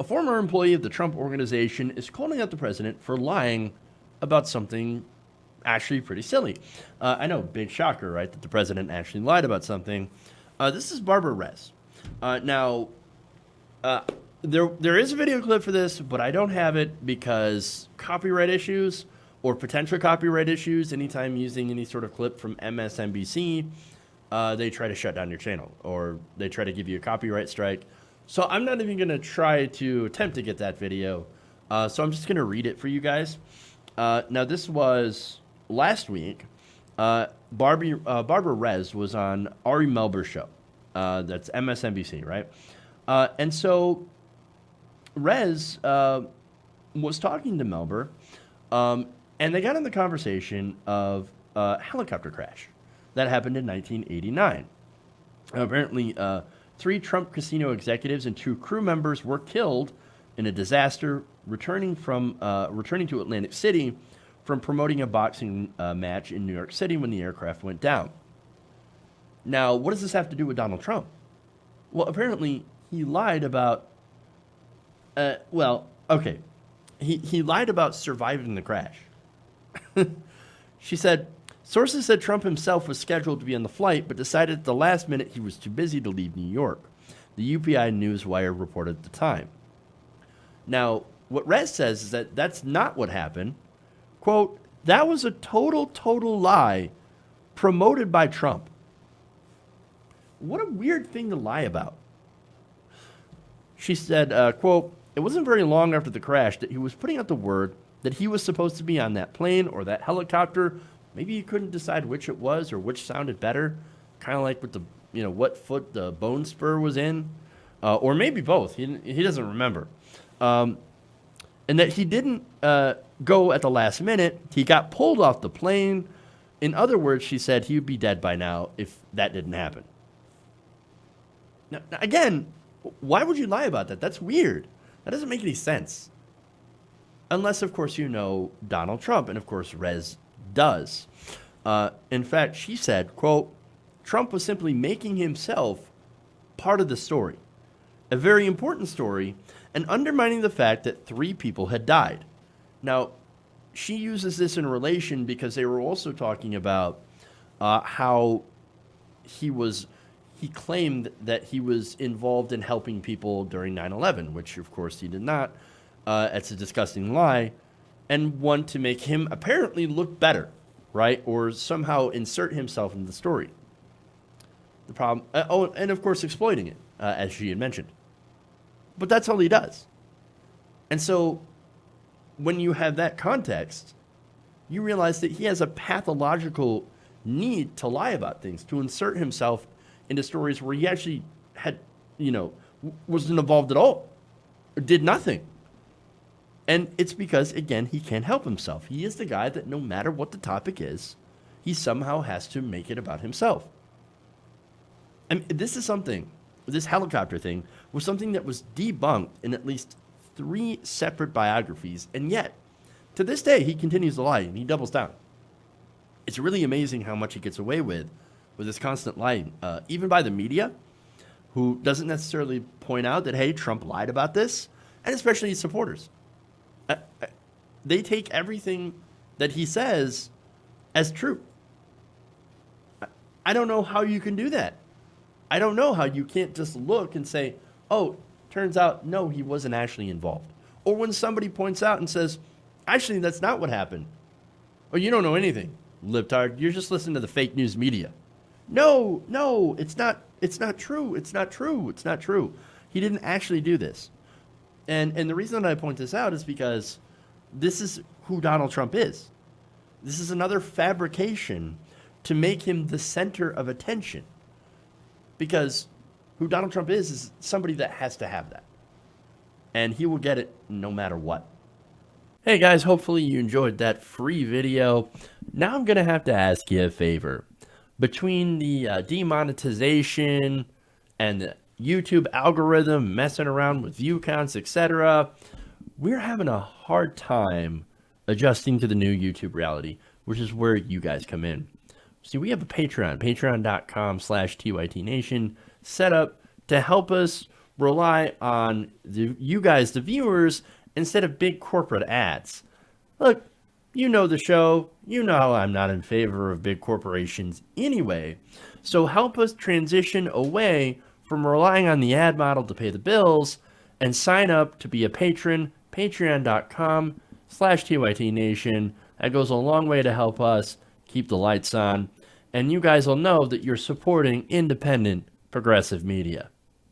A former employee of the Trump organization is calling out the president for lying about something actually pretty silly. I know, big shocker, right, that the president actually lied about something. This is Barbara Rez. Now, there is a video clip for this, but I don't have it because copyright issues or potential copyright issues, anytime using any sort of clip from MSNBC, they try to shut down your channel or they try to give you a copyright strike. So I'm not even going to try to attempt to get that video. So I'm just going to read it for you guys. Now, this was last week. Barbara Rez was on Ari Melber's show. That's MSNBC, right? And so Rez was talking to Melber, and they got in the conversation of a helicopter crash that happened in 1989. Apparently, 3 Trump casino executives and 2 crew members were killed in a disaster returning to Atlantic City from promoting a boxing match in New York City when the aircraft went down. Now, what does this have to do with Donald Trump? Well, apparently he lied about. He lied about surviving the crash. She said, sources said Trump himself was scheduled to be on the flight, but decided at the last minute he was too busy to leave New York. The UPI Newswire reported at the time. Now, what Rez says is that that's not what happened. Quote, that was a total lie promoted by Trump. What a weird thing to lie about. She said, quote, it wasn't very long after the crash that he was putting out the word that he was supposed to be on that plane or that helicopter. Maybe he couldn't decide which it was or which sounded better. Kind of like with the, what foot the bone spur was in. Or maybe both. He doesn't remember. And that he didn't go at the last minute. He got pulled off the plane. In other words, she said he would be dead by now if that didn't happen. Now, again, why would you lie about that? That's weird. That doesn't make any sense. Unless, of course, you know Donald Trump. And, of course, Rez does. In fact, she said, quote, Trump was simply making himself part of the story. A very important story, and undermining the fact that 3 people had died. Now, she uses this in relation because they were also talking about how he claimed that he was involved in helping people during 9/11, which, of course, he did not. It's a disgusting lie, and one to make him apparently look better, right? Or somehow insert himself in the story. The problem, and of course exploiting it, as she had mentioned. But that's all he does. And so when you have that context, you realize that he has a pathological need to lie about things, to insert himself into stories where he actually had, wasn't involved at all, or did nothing. And it's because, again, he can't help himself. He is the guy that no matter what the topic is, he somehow has to make it about himself. And this helicopter thing was something that was debunked in at least 3 separate biographies. And yet, to this day, he continues to lie and he doubles down. It's really amazing how much he gets away with this constant lying, even by the media, who doesn't necessarily point out that, hey, Trump lied about this, and especially his supporters. They take everything that he says as true. I don't know how you can do that. I don't know how you can't just look and say, oh, turns out, no, he wasn't actually involved. Or when somebody points out and says, actually, that's not what happened. Or you don't know anything, libtard. You're just listening to the fake news media. No, it's not true. It's not true. He didn't actually do this. And the reason that I point this out is because this is who Donald Trump is. This is another fabrication to make him the center of attention. Because who Donald Trump is somebody that has to have that. And he will get it no matter what. Hey guys, hopefully you enjoyed that free video. Now I'm going to have to ask you a favor. Between the demonetization and the YouTube algorithm messing around with view counts, etc., we're having a hard time adjusting to the new YouTube reality, which is where you guys come in. See, we have a Patreon, patreon.com/TYTNation, set up to help us rely on you guys, the viewers, instead of big corporate ads. Look, you know the show. You know I'm not in favor of big corporations anyway. So help us transition away from relying on the ad model to pay the bills and sign up to be a patron, patreon.com/TYTNation. That goes a long way to help us keep the lights on. And you guys will know that you're supporting independent progressive media.